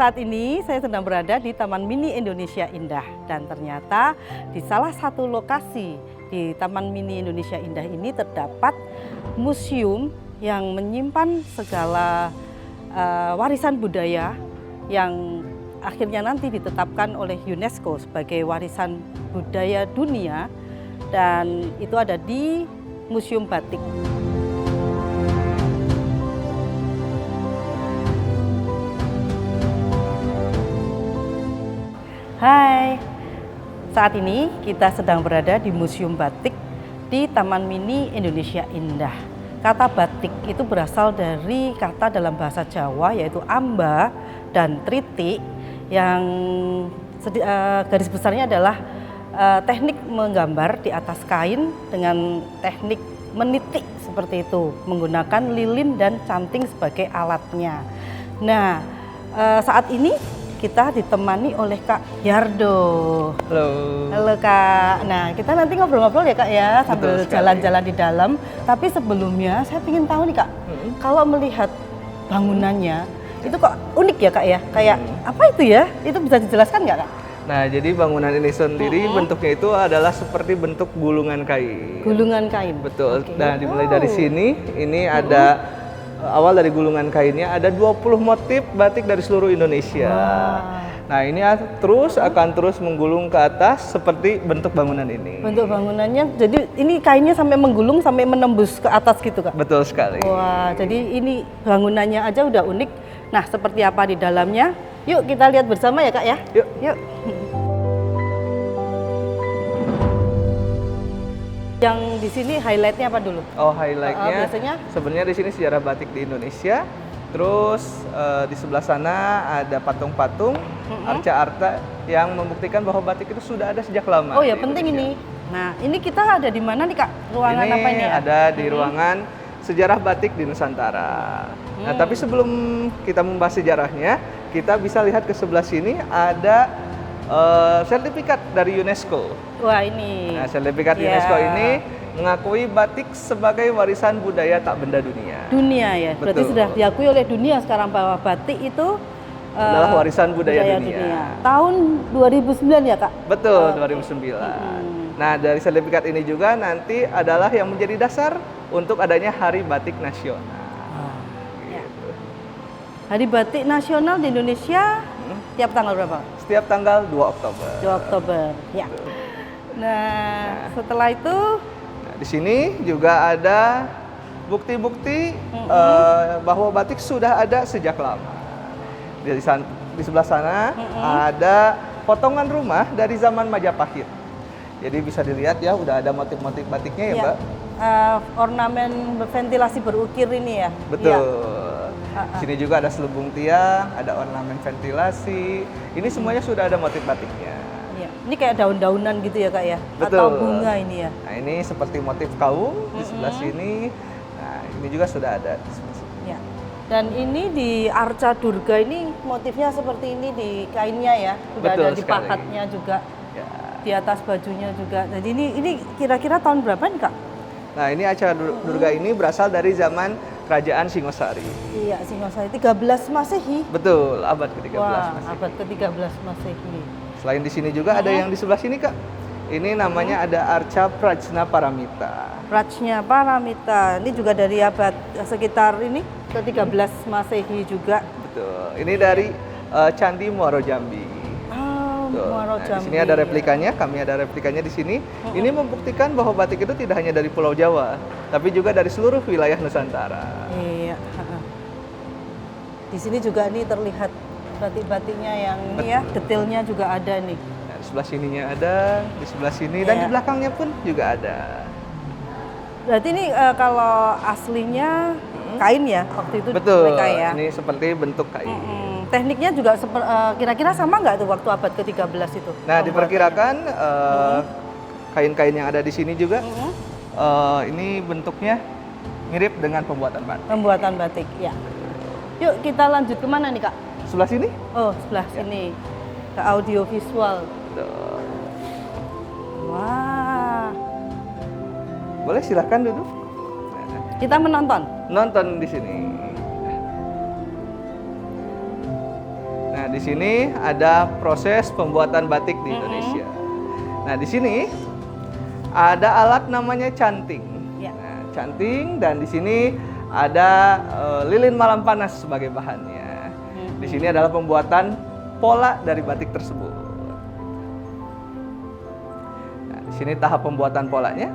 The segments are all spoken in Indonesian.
Saat ini saya sedang berada di Taman Mini Indonesia Indah dan ternyata di salah satu lokasi di Taman Mini Indonesia Indah ini terdapat museum yang menyimpan segala warisan budaya yang akhirnya nanti ditetapkan oleh UNESCO sebagai warisan budaya dunia, dan itu ada di Museum Batik. Hai, saat ini kita sedang berada di Museum Batik di Taman Mini Indonesia Indah. Kata batik itu berasal dari kata dalam bahasa Jawa yaitu amba dan tritik, yang garis besarnya adalah teknik menggambar di atas kain dengan teknik menitik seperti itu, menggunakan lilin dan canting sebagai alatnya. Nah, saat ini kita ditemani oleh Kak Yardo. Halo. Halo Kak. Nah, kita nanti ngobrol-ngobrol ya Kak ya, sambil jalan-jalan di dalam. Tapi sebelumnya saya ingin tahu nih Kak, kalau melihat bangunannya itu kok unik ya Kak ya? Kayak apa itu ya? Itu bisa dijelaskan nggak Kak? Nah, jadi bangunan ini sendiri bentuknya itu adalah seperti bentuk gulungan kain. Gulungan kain. Betul. Okay. Nah, dimulai dari sini, ini ada awal dari gulungan kainnya ada 20 motif batik dari seluruh Indonesia. Nah, ini akan terus menggulung ke atas seperti bentuk bangunan ini. Bentuk bangunannya, jadi ini kainnya sampai menggulung sampai menembus ke atas gitu Kak? Betul sekali. Wah, jadi ini bangunannya aja udah unik. Nah, seperti apa di dalamnya? Yuk kita lihat bersama ya Kak ya. Yuk. Yuk. Yang di sini highlightnya apa dulu? Oh, highlightnya biasanya sebenarnya di sini sejarah batik di Indonesia. Terus di sebelah sana ada patung-patung, arca-arca yang membuktikan bahwa batik itu sudah ada sejak lama. Oh ya, penting ini. Nah, ini kita ada di mana nih Kak? Ruangan apa ini? Ini ada di ruangan sejarah batik di Nusantara. Nah, tapi sebelum kita membahas sejarahnya, kita bisa lihat ke sebelah sini ada sertifikat dari UNESCO. Wah, ini. Nah, sertifikat UNESCO ini mengakui batik sebagai warisan budaya tak benda dunia. Dunia ya, berarti sudah diakui oleh dunia sekarang bahwa batik itu adalah warisan budaya dunia. Tahun 2009 ya Kak? Betul, 2009. Nah, dari sertifikat ini juga nanti adalah yang menjadi dasar untuk adanya Hari Batik Nasional. Gitu. Hari Batik Nasional di Indonesia tiap tanggal berapa? Setiap tanggal 2 Oktober. 2 Oktober, ya. Nah, setelah itu di sini juga ada bukti-bukti bahwa batik sudah ada sejak lama. Di sebelah sana ada potongan rumah dari zaman Majapahit. Jadi bisa dilihat ya, udah ada motif-motif batiknya ya, Mbak. Ornamen ventilasi berukir ini ya. Betul. Sini juga ada selubung tiang, ada ornamen ventilasi. Ini semuanya sudah ada motif batiknya. Iya. Ini kayak daun-daunan gitu ya Kak ya? Betul. Atau bunga ini ya? Nah, ini seperti motif kaum di sebelah sini. Nah, ini juga sudah ada. Ya. Dan ini di arca Durga ini motifnya seperti ini di kainnya ya? Sudah Betul ada di sekali. pakatnya juga. Ya. Di atas bajunya juga. Jadi ini kira-kira tahun berapa nih Kak? Nah, ini acara Durga ini berasal dari zaman Kerajaan Singosari. Iya, Singosari 13 Masehi. Betul, abad ke-13 Masehi. Abad ke-13 Masehi. Selain di sini juga ada yang di sebelah sini, Kak. Ini namanya ada Arca Prajna Paramita. Prajna Paramita. Ini juga dari abad sekitar ini ke-13 Masehi juga. Betul. Ini dari Candi Muaro Jambi. Muaro Nah, Jambi. di sini ada replikanya, kami ada replikanya di sini. Ini membuktikan bahwa batik itu tidak hanya dari Pulau Jawa, tapi juga dari seluruh wilayah Nusantara. Iya. Di sini juga nih terlihat batik-batiknya yang ini ya, detailnya juga ada nih. Nah, di sebelah sininya ada, di sebelah sini dan di belakangnya pun juga ada. Berarti ini kalau aslinya kain ya waktu itu? Betul. Mereka ya. Ini seperti bentuk kain. Tekniknya juga kira-kira sama nggak tuh waktu abad ke-13 itu? Nah, diperkirakan kain-kain yang ada di sini juga ini bentuknya mirip dengan pembuatan batik. Pembuatan batik, ya. Yuk kita lanjut kemana nih Kak? Sebelah sini? Oh, sebelah sini. Ke audio visual. Wah. Boleh silahkan duduk. Kita menonton. Nonton di sini. Nah, di sini ada proses pembuatan batik di Indonesia. Nah, di sini ada alat namanya canting. Ya. Nah, canting, dan di sini ada lilin malam panas sebagai bahannya. Di sini adalah pembuatan pola dari batik tersebut. Nah, di sini tahap pembuatan polanya.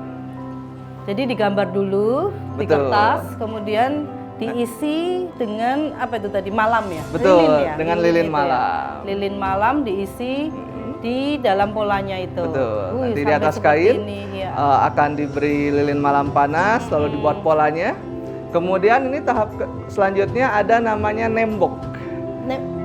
Jadi digambar dulu di Betul. kertas, kemudian diisi dengan apa itu tadi, malam ya? Betul, Lilin ya? dengan lilin itu malam. Ya? Lilin malam diisi di dalam polanya itu. Betul. Nanti di sampai atas seperti kain ini, ya. akan diberi lilin malam panas, lalu dibuat polanya. Kemudian ini tahap selanjutnya ada namanya nembok.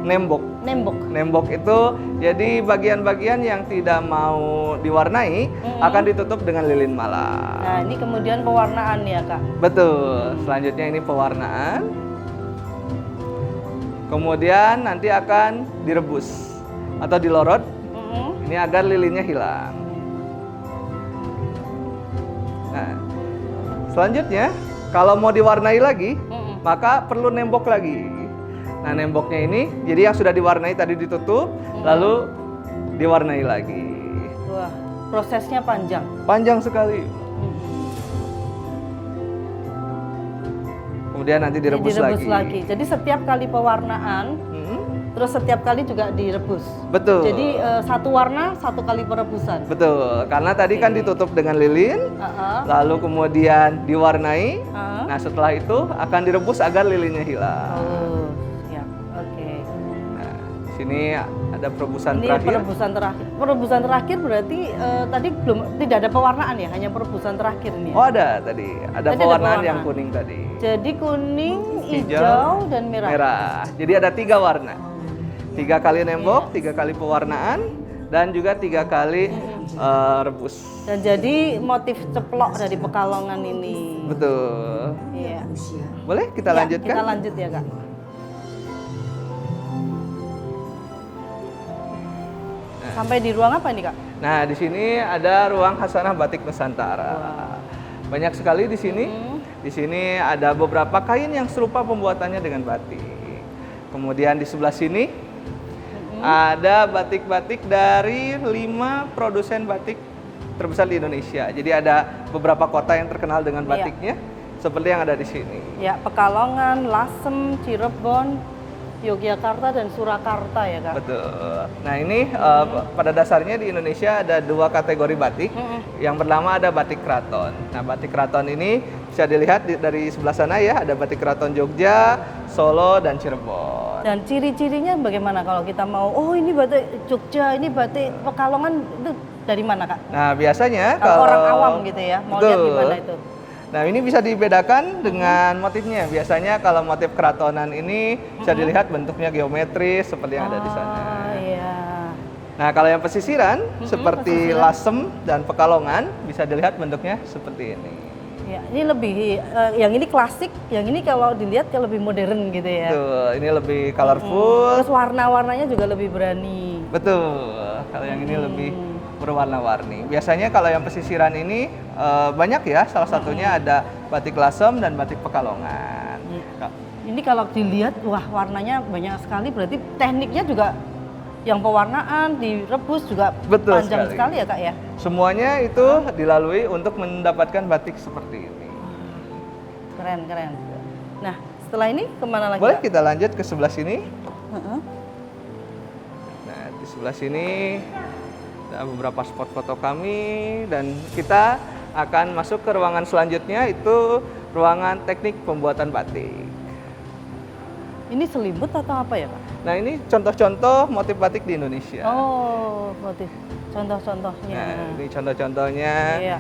Nembok. Nembok. Nembok itu jadi bagian-bagian yang tidak mau diwarnai akan ditutup dengan lilin malam. Nah, ini kemudian pewarnaan ya, Kak. Betul. Selanjutnya ini pewarnaan. Kemudian nanti akan direbus atau dilorot. Ini agar lilinnya hilang. Nah, selanjutnya kalau mau diwarnai lagi, maka perlu nembok lagi. Nah, nemboknya ini jadi yang sudah diwarnai tadi ditutup, lalu diwarnai lagi. Wah, prosesnya panjang. Panjang sekali. Kemudian nanti direbus lagi. Jadi setiap kali pewarnaan, terus setiap kali juga direbus. Betul. Jadi satu warna satu kali perebusan. Betul, karena tadi kan ditutup dengan lilin, lalu kemudian diwarnai. Nah, setelah itu akan direbus agar lilinnya hilang. Oh, siap. Oke. Nah, di sini ada perebusan Ini terakhir. perebusan terakhir. Perebusan terakhir berarti tadi tidak ada pewarnaan ya, hanya perebusan terakhir nih. Oh, ada tadi. Ada Tadi ada pewarnaan yang pewarnaan. kuning tadi. Jadi kuning, hijau, dan merah. Merah. Jadi ada 3 warna. 3 kali nembok, 3 kali pewarnaan, dan juga 3 kali rebus. Dan jadi motif ceplok dari Pekalongan ini. Betul. Iya. Boleh kita Ya, lanjutkan? kita lanjut ya, Kak. Sampai di ruang apa ini, Kak? Nah, di sini ada ruang Hasanah Batik Nusantara. Banyak sekali di sini. Di sini ada beberapa kain yang serupa pembuatannya dengan batik. Kemudian di sebelah sini ada batik-batik dari 5 produsen batik terbesar di Indonesia. Jadi ada beberapa kota yang terkenal dengan batiknya, seperti yang ada di sini. Ya, Pekalongan, Lasem, Cirebon, Yogyakarta, dan Surakarta ya, Kak? Betul. Nah, ini pada dasarnya di Indonesia ada 2 kategori batik. Yang pertama ada batik keraton. Nah, batik keraton ini bisa dilihat dari sebelah sana ya, ada batik keraton Jogja, Solo, dan Cirebon. Dan ciri-cirinya bagaimana kalau kita mau, oh ini batik Jogja, ini batik Pekalongan, itu dari mana, Kak? Nah, biasanya Kalau kalau orang awam gitu ya, mau lihat Betul. gimana itu? Nah, ini bisa dibedakan dengan motifnya. Biasanya kalau motif keratonan ini bisa dilihat bentuknya geometris seperti yang ada di sana. Iya. Nah, kalau yang pesisiran seperti pesisiran. Lasem dan Pekalongan bisa dilihat bentuknya seperti ini. Ya, ini lebih, yang ini klasik, yang ini kalau dilihat kayak lebih modern gitu ya. Tuh, ini lebih colorful. Terus warna-warnanya juga lebih berani. Betul. Kalau yang ini lebih berwarna-warni. Biasanya kalau yang pesisiran ini banyak ya, salah satunya ada batik Lasem dan batik Pekalongan. Ini kalau dilihat, wah warnanya banyak sekali, berarti tekniknya juga yang pewarnaan, direbus juga Betul panjang sekali ya, Kak ya? Semuanya itu dilalui untuk mendapatkan batik seperti ini. Keren, keren. Nah, setelah ini kemana lagi, Boleh Kak? kita lanjut ke sebelah sini. Heeh. Nah, di sebelah sini ada beberapa spot foto kami dan kita akan masuk ke ruangan selanjutnya, itu ruangan teknik pembuatan batik. Ini selimut atau apa ya, Kak? Nah, ini contoh-contoh motif batik di Indonesia. Oh, motif. Contoh-contohnya. Nah, ini contoh-contohnya. Iya.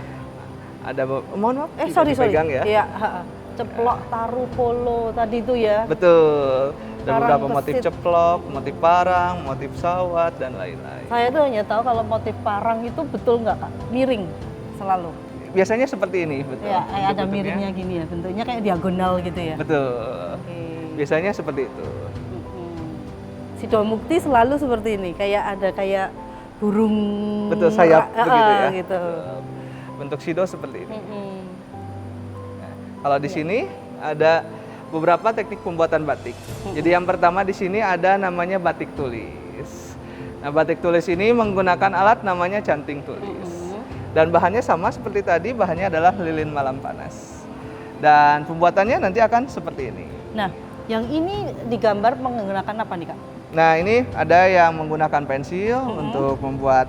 Ada, mohon maaf, tidak Sorry. dipegang ya. Iya, ceplok, taruh, polo tadi itu ya. Betul. Ada Parang beberapa motif kesit. ceplok, motif parang, motif sawat, dan lain-lain. Saya tuh hanya tahu kalau motif parang itu betul nggak, Kak? Miring selalu. Biasanya seperti ini, betul. Ya, kayak ada Bentuk-bentuknya. miringnya gini ya, bentuknya kayak diagonal gitu ya. Betul. Oke. Biasanya seperti itu. Sidomukti selalu seperti ini, kayak ada kayak burung. Betul, sayap begitu ya. Gitu. Betul. Bentuk sido seperti ini. Mm-mm. Nah, kalau di sini ada beberapa teknik pembuatan batik. Jadi yang pertama di sini ada namanya batik tulis. Nah, batik tulis ini menggunakan alat namanya canting tulis. Dan bahannya sama seperti tadi, bahannya adalah lilin malam panas. Dan pembuatannya nanti akan seperti ini. Nah, yang ini digambar menggunakan apa nih Kak? Nah, ini ada yang menggunakan pensil untuk membuat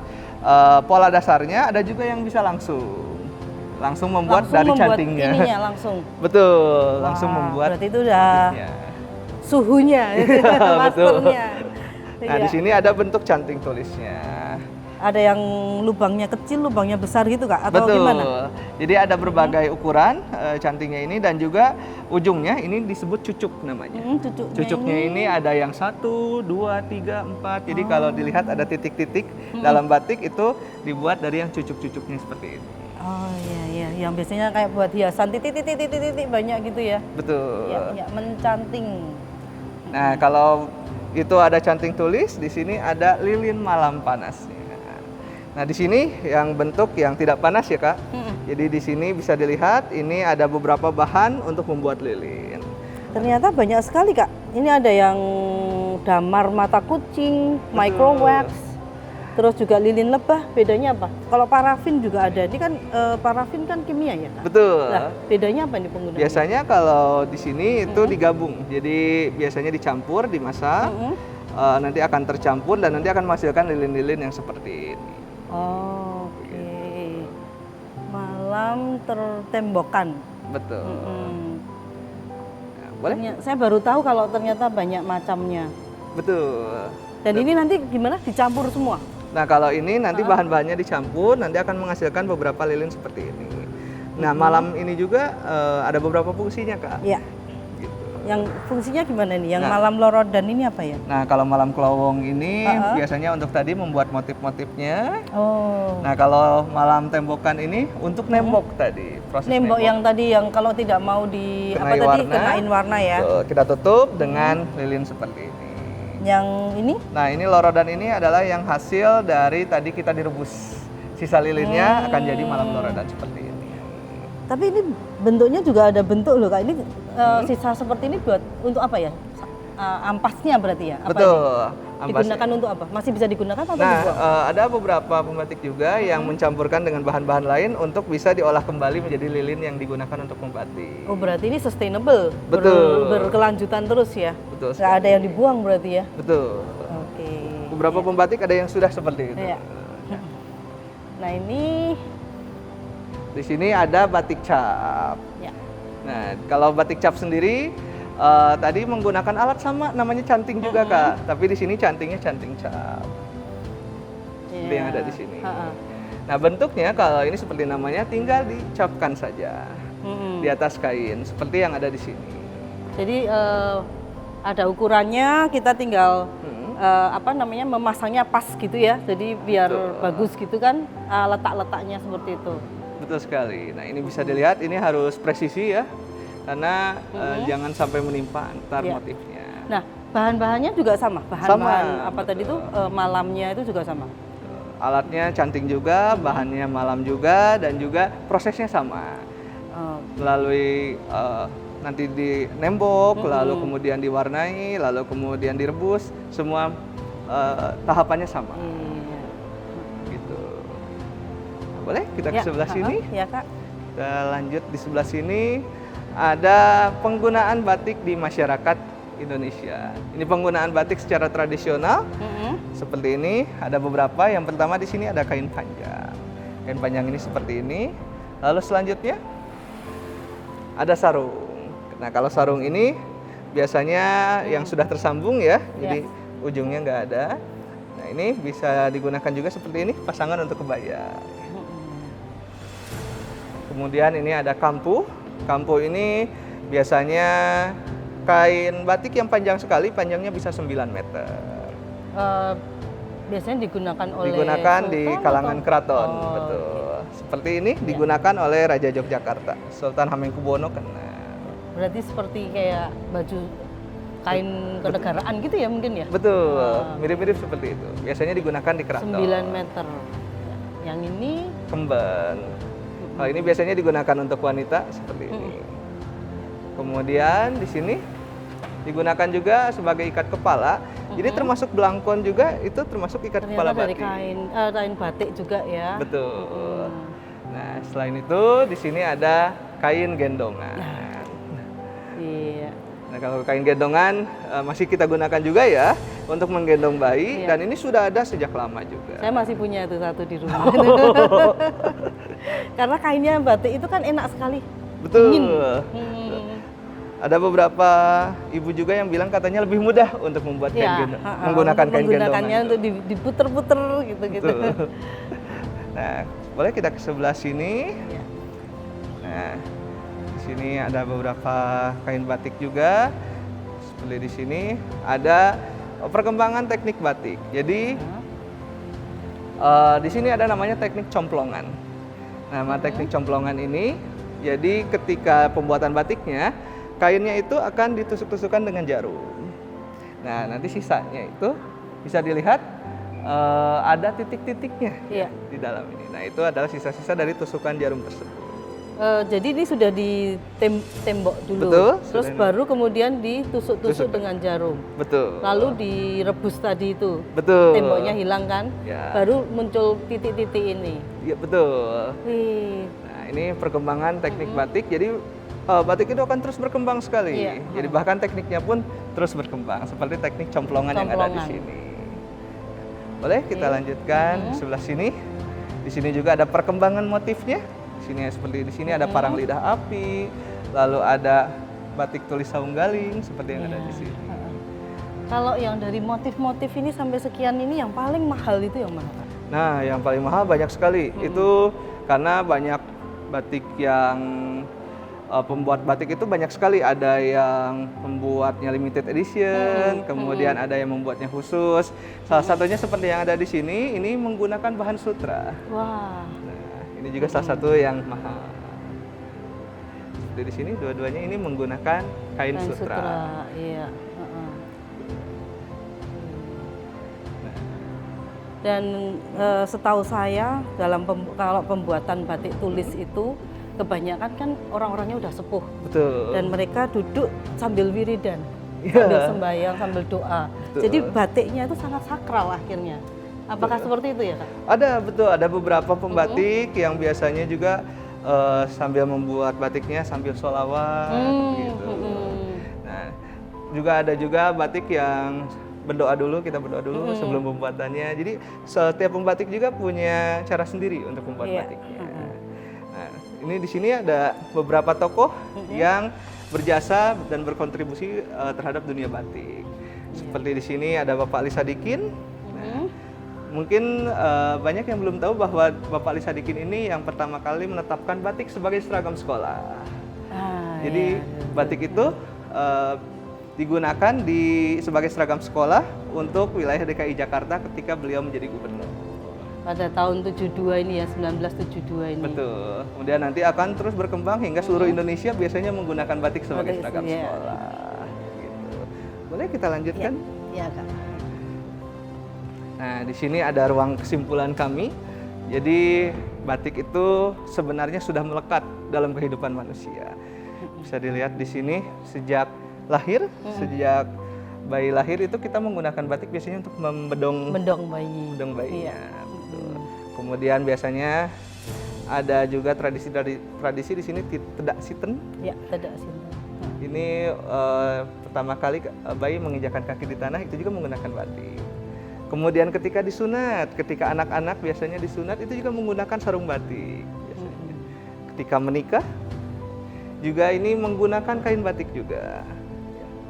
pola dasarnya, ada juga yang bisa langsung membuat dari cantingnya. Ininya langsung. Betul, langsung membuat. Berarti itu udah batiknya. Suhunya, masternya. Nah, di sini ada bentuk canting tulisnya. Ada yang lubangnya kecil, lubangnya besar gitu Kak? Atau Betul. gimana? Jadi ada berbagai ukuran cantingnya ini, dan juga ujungnya ini disebut cucuk namanya. Cucuknya ini ada yang 1, 2, 3, 4. Jadi kalau dilihat ada titik-titik dalam batik itu dibuat dari yang cucuk-cucuknya seperti ini. Oh iya, yang biasanya kayak buat hiasan titik-titik banyak gitu ya? Betul. Ya, mencanting. Nah, kalau itu ada canting tulis, di sini ada lilin malam panasnya. Nah, di sini yang bentuk yang tidak panas ya Kak. Jadi di sini bisa dilihat ini ada beberapa bahan untuk membuat lilin. Ternyata banyak sekali Kak. Ini ada yang damar mata kucing, microwax, terus juga lilin lebah. Bedanya apa? Kalau parafin juga ada. Ini kan parafin kan kimia ya Kak? Betul. Nah, bedanya apa nih penggunaannya? Biasanya kalau di sini itu digabung. Jadi biasanya dicampur, dimasak. Nanti akan tercampur dan nanti akan menghasilkan lilin-lilin yang seperti ini. Oke. Malam tertembokkan. Betul. Nah, boleh? Saya baru tahu kalau ternyata banyak macamnya. Betul. Dan ini nanti gimana? Dicampur semua? Nah, kalau ini nanti bahan-bahannya dicampur, nanti akan menghasilkan beberapa lilin seperti ini. Nah, malam ini juga ada beberapa fungsinya Kak. Iya. Gitu. Yang fungsinya gimana nih? Yang malam lorodan ini apa ya? Nah, kalau malam kelowong ini biasanya untuk tadi membuat motif-motifnya. Oh. Nah, kalau malam tembokan ini untuk nembok tadi, proses nembok yang tadi yang kalau tidak mau di Kenai apa tadi warna. kenain warna ya. Tuh, kita tutup dengan lilin seperti ini. Yang ini? Nah, ini lorodan ini adalah yang hasil dari tadi kita direbus. Sisa lilinnya akan jadi malam lorodan seperti ini. Tapi ini bentuknya juga ada bentuk loh Kak. Ini sisa seperti ini buat untuk apa ya? Ampasnya berarti ya? Apa Betul. ini? Digunakan untuk apa? Masih bisa digunakan atau Nah, dibuang? ada beberapa pembatik juga yang mencampurkan dengan bahan-bahan lain untuk bisa diolah kembali menjadi lilin yang digunakan untuk membatik. Oh, berarti ini sustainable. Betul. Berkelanjutan terus ya? Betul Nggak ada yang dibuang berarti ya? Betul. Oke. Beberapa pembatik ada yang sudah seperti itu. Iya. Nah, ini Di sini ada batik cap. ya. Nah, kalau batik cap sendiri tadi menggunakan alat sama namanya canting juga Kak, tapi di sini cantingnya canting cap. Seperti yang ada di sini. Nah, bentuknya kalau ini seperti namanya tinggal dicapkan saja di atas kain seperti yang ada di sini. Jadi ada ukurannya, kita tinggal apa namanya memasangnya pas gitu ya. Jadi biar bagus gitu kan letak-letaknya seperti itu. Betul sekali. Nah, ini bisa dilihat ini harus presisi ya. Karena jangan sampai menimpa antar motifnya. Nah, bahan-bahannya juga sama. Bahan-bahan apa tadi itu malamnya itu juga sama. Alatnya canting juga, bahannya malam juga, dan juga prosesnya sama. Melalui nanti dinembok, lalu kemudian diwarnai, lalu kemudian direbus, semua tahapannya sama. Gitu. Boleh kita ke sebelah sini? Ya Kak. Kita lanjut di sebelah sini. Ada penggunaan batik di masyarakat Indonesia. Ini penggunaan batik secara tradisional. Seperti ini, ada beberapa. Yang pertama di sini ada kain panjang. Kain panjang ini seperti ini. Lalu selanjutnya ada sarung. Nah, kalau sarung ini biasanya yang sudah tersambung ya. Jadi ujungnya nggak ada. Nah, ini bisa digunakan juga seperti ini, pasangan untuk kebaya. Kemudian ini ada kampu. Kampu ini biasanya kain batik yang panjang sekali, panjangnya bisa 9 meter. Biasanya digunakan oleh di kalangan keraton, betul. Seperti ini digunakan oleh Raja Yogyakarta, Sultan Hamengkubuwono ke-6. Berarti seperti kayak baju kain kenegaraan gitu ya mungkin ya? Betul, mirip-mirip seperti itu. Biasanya digunakan di keraton. 9 meter. Yang ini kemben. Hal ini biasanya digunakan untuk wanita seperti ini. Kemudian di sini digunakan juga sebagai ikat kepala. Jadi termasuk belangkon juga itu termasuk ikat Ternyata kepala dari batik. kain batik juga ya. Betul. Nah, selain itu di sini ada kain gendongan. Iya. Nah, kalau kain gendongan masih kita gunakan juga ya untuk menggendong bayi dan ini sudah ada sejak lama juga. Saya masih punya itu satu di rumah. Karena kainnya batik itu kan enak sekali. Betul. Dingin. Ada beberapa ibu juga yang bilang katanya lebih mudah untuk membuat kain gendong, menggunakan kain menggunakannya gendongan. untuk diputer-puter gitu-gitu. Betul. Nah, boleh kita ke sebelah sini. Ya. Nah, di sini ada beberapa kain batik juga. Seperti di sini ada perkembangan teknik batik. Jadi di sini ada namanya teknik complongan. Nama teknik complongan ini, jadi ketika pembuatan batiknya, kainnya itu akan ditusuk-tusukkan dengan jarum. Nah, nanti sisanya itu bisa dilihat ada titik-titiknya di dalam ini. Nah, itu adalah sisa-sisa dari tusukan jarum tersebut. Jadi ini sudah ditembok dulu, Betul, terus sudah baru kemudian ditusuk-tusuk Tusuk. dengan jarum. Betul. Lalu direbus tadi itu, Betul. temboknya hilang kan, Ya. baru muncul titik-titik ini. Iya, betul. Wih, Nah, ini perkembangan teknik batik. Jadi batik itu akan terus berkembang sekali. Iya. Jadi bahkan tekniknya pun terus berkembang seperti teknik complongan yang ada di Complongan. sini. Boleh kita lanjutkan sebelah sini. Di sini juga ada perkembangan motifnya. Di sini seperti di sini ada parang lidah api, lalu ada batik tulis saung galing seperti yang ada di sini. kalau yang dari motif-motif ini sampai sekian ini yang paling mahal itu yang mana, Pak? Nah, yang paling mahal banyak sekali. Itu karena banyak batik yang pembuat batik itu banyak sekali. Ada yang membuatnya limited edition, kemudian ada yang membuatnya khusus. Salah satunya seperti yang ada di sini, ini menggunakan bahan sutra. Wah, Nah, ini juga salah satu yang mahal. Di sini dua-duanya ini menggunakan kain sutra. Iya. Dan setahu saya dalam kalau pembuatan batik tulis itu kebanyakan kan orang-orangnya udah sepuh Betul. dan mereka duduk sambil wiridan, Iya. sambil sembahyang, sambil doa. Betul. Jadi batiknya itu sangat sakral akhirnya. Apakah seperti itu ya, Kak? Ada, betul. Ada beberapa pembatik yang biasanya juga sambil membuat batiknya sambil sholawat gitu. Nah, juga ada juga batik yang berdoa dulu, kita berdoa dulu sebelum pembuatannya. Jadi setiap pembatik juga punya cara sendiri untuk membuat batiknya. Nah, ini di sini ada beberapa tokoh yang berjasa dan berkontribusi terhadap dunia batik. Seperti di sini ada Bapak Ali Sadikin. Nah, mungkin banyak yang belum tahu bahwa Bapak Ali Sadikin ini yang pertama kali menetapkan batik sebagai seragam sekolah. Jadi batik itu digunakan sebagai seragam sekolah untuk wilayah DKI Jakarta ketika beliau menjadi gubernur. Pada tahun 72 ini ya, 1972 ini. Betul. Kemudian nanti akan terus berkembang hingga seluruh Indonesia biasanya menggunakan batik sebagai seragam sekolah. Gitu. Boleh kita lanjutkan? Iya, Kak. Nah, di sini ada ruang kesimpulan kami. Jadi batik itu sebenarnya sudah melekat dalam kehidupan manusia. Bisa dilihat di sini sejak lahir, sejak bayi lahir itu kita menggunakan batik biasanya untuk Mendong bayi. mendong bayinya. Iya. Betul. Kemudian biasanya ada juga tradisi di sini tedak siten. Ya, tidak sih. Ini pertama kali bayi menginjakkan kaki di tanah itu juga menggunakan batik. Kemudian ketika disunat, ketika anak-anak biasanya disunat itu juga menggunakan sarung batik biasanya. Ketika menikah juga ini menggunakan kain batik juga.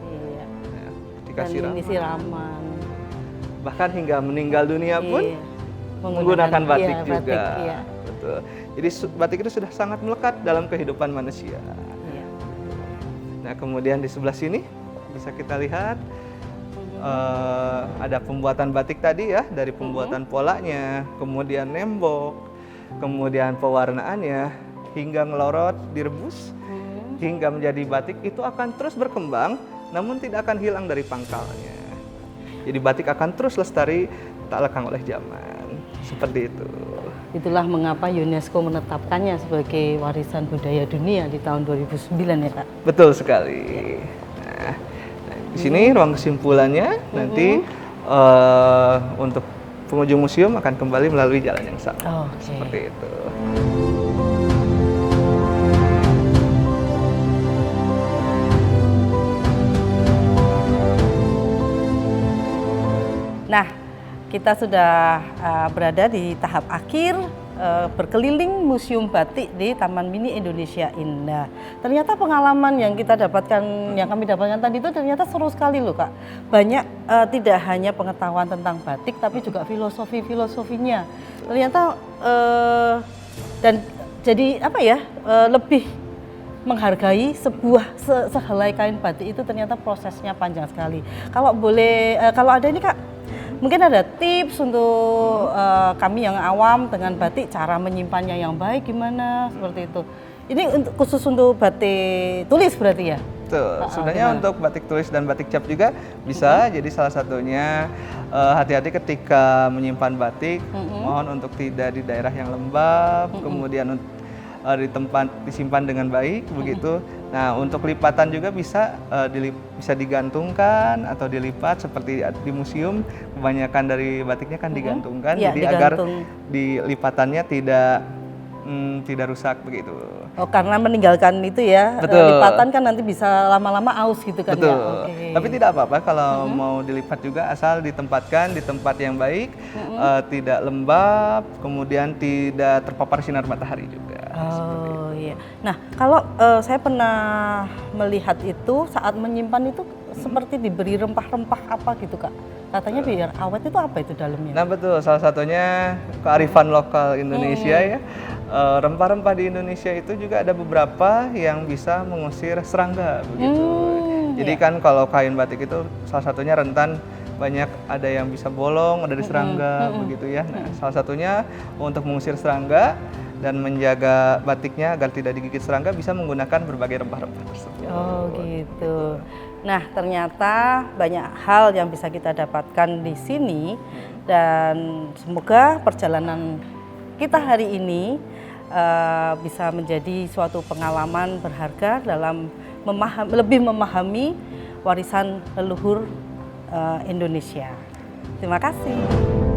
Iya. Nah, ketika Dan ini siraman. bahkan hingga meninggal dunia pun Iya. menggunakan batik iya, juga. batik, iya. Betul. Jadi batik itu sudah sangat melekat dalam kehidupan manusia. Iya. Nah, kemudian di sebelah sini bisa kita lihat ada pembuatan batik tadi ya, dari pembuatan polanya, kemudian nembok, kemudian pewarnaannya, hingga ngelorot, direbus, hingga menjadi batik itu akan terus berkembang, namun tidak akan hilang dari pangkalnya. Jadi batik akan terus lestari, tak lekang oleh zaman. Seperti itu. Itulah mengapa UNESCO menetapkannya sebagai warisan budaya dunia di tahun 2009 ya Kak. Betul sekali. Nah, di sini ruang kesimpulannya nanti untuk pengunjung museum akan kembali melalui jalan yang sama. Seperti itu. Nah, kita sudah berada di tahap akhir berkeliling Museum Batik di Taman Mini Indonesia Indah. Ternyata pengalaman yang kita dapatkan, yang kami dapatkan tadi itu ternyata seru sekali loh Kak. Banyak tidak hanya pengetahuan tentang batik, tapi juga filosofinya. Ternyata dan jadi apa ya, lebih menghargai sebuah sehelai kain batik itu ternyata prosesnya panjang sekali. Kalau boleh, kalau ada ini Kak, mungkin ada tips untuk kami yang awam dengan batik, cara menyimpannya yang baik gimana, seperti itu. Ini khusus untuk batik tulis berarti ya? Betul. Sebenarnya untuk batik tulis dan batik cap juga bisa. Jadi salah satunya hati-hati ketika menyimpan batik, mohon untuk tidak di daerah yang lembab, kemudian di tempat disimpan dengan baik begitu. Nah, untuk lipatan juga bisa bisa digantungkan atau dilipat seperti di museum. Kebanyakan dari batiknya kan digantungkan, Ya, jadi agar di lipatannya tidak rusak begitu. Oh, karena meninggalkan itu ya, lipatan kan nanti bisa lama-lama aus gitu kan. Betul. Ya. Tapi tidak apa-apa kalau mau dilipat juga, asal ditempatkan di tempat yang baik, tidak lembab, kemudian tidak terpapar sinar matahari juga. Oh iya. Nah, kalau saya pernah melihat itu saat menyimpan itu seperti diberi rempah-rempah apa gitu Kak. Katanya biar awet, itu apa itu dalamnya? Nah betul, salah satunya kearifan lokal Indonesia ya. Rempah-rempah di Indonesia itu juga ada beberapa yang bisa mengusir serangga begitu. Jadi kan kalau kain batik itu salah satunya rentan, banyak ada yang bisa bolong, ada di serangga begitu ya. Nah, salah satunya untuk mengusir serangga dan menjaga batiknya agar tidak digigit serangga bisa menggunakan berbagai rempah-rempah tersebut. Oh gitu. Nah, ternyata banyak hal yang bisa kita dapatkan di sini dan semoga perjalanan kita hari ini bisa menjadi suatu pengalaman berharga dalam lebih memahami warisan leluhur Indonesia. Terima kasih.